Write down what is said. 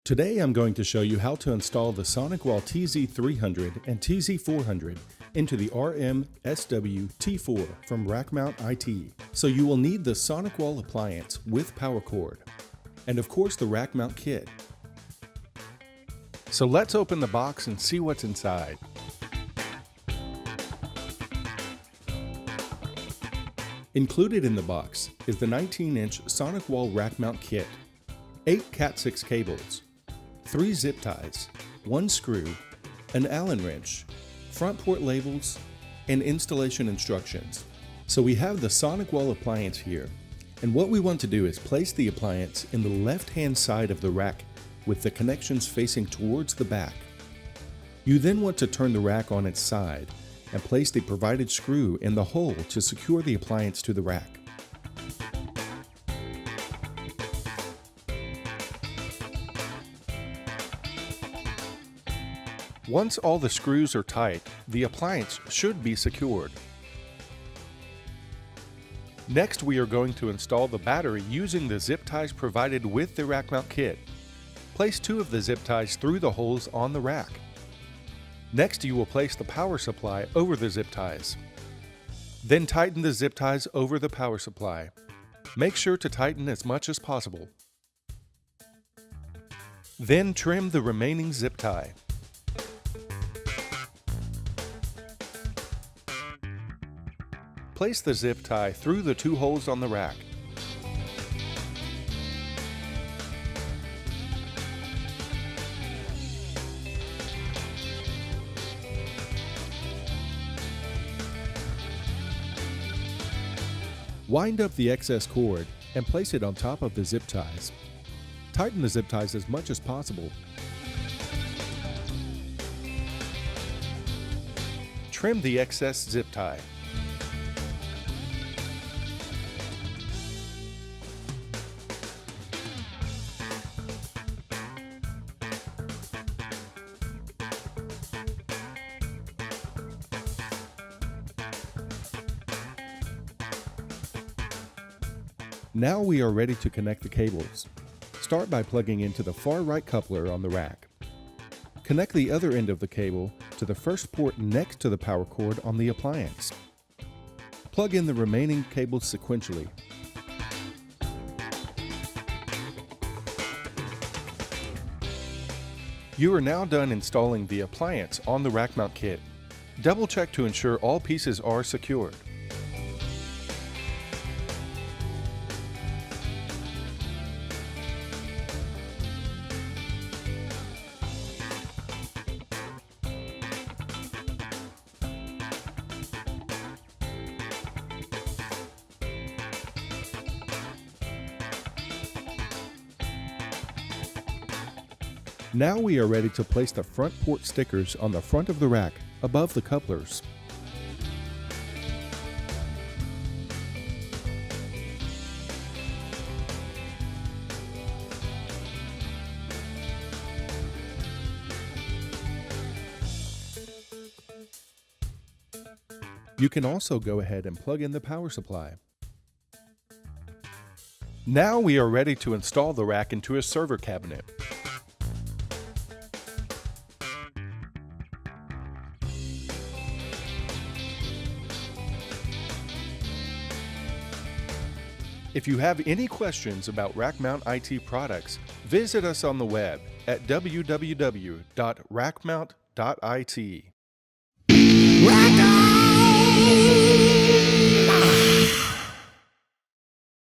Today I'm going to show you how to install the SonicWall TZ300 and TZ400 into the RM-SW-T4 from Rackmount.IT. So you will need the SonicWall appliance with power cord, and of course the rack mount kit. So let's open the box and see what's inside. Included in the box is the 19-inch SonicWall rack mount kit, 8 Cat6 cables, 3 zip ties, 1 screw, an Allen wrench, front port labels, and installation instructions. So we have the SonicWall appliance here, and what we want to do is place the appliance in the left-hand side of the rack with the connections facing towards the back. You then want to turn the rack on its side and place the provided screw in the hole to secure the appliance to the rack. Once all the screws are tight, the appliance should be secured. Next, we are going to install the battery using the zip ties provided with the rack mount kit. Place 2 of the zip ties through the holes on the rack. Next, you will place the power supply over the zip ties. Then tighten the zip ties over the power supply. Make sure to tighten as much as possible. Then trim the remaining zip tie. Place the zip tie through the 2 holes on the rack. Wind up the excess cord and place it on top of the zip ties. Tighten the zip ties as much as possible. Trim the excess zip tie. Now we are ready to connect the cables. Start by plugging into the far right coupler on the rack. Connect the other end of the cable to the first port next to the power cord on the appliance. Plug in the remaining cables sequentially. You are now done installing the appliance on the rack mount kit. Double check to ensure all pieces are secured. Now we are ready to place the front port stickers on the front of the rack above the couplers. You can also go ahead and plug in the power supply. Now we are ready to install the rack into a server cabinet. If you have any questions about Rackmount.IT products, visit us on the web at www.rackmount.it.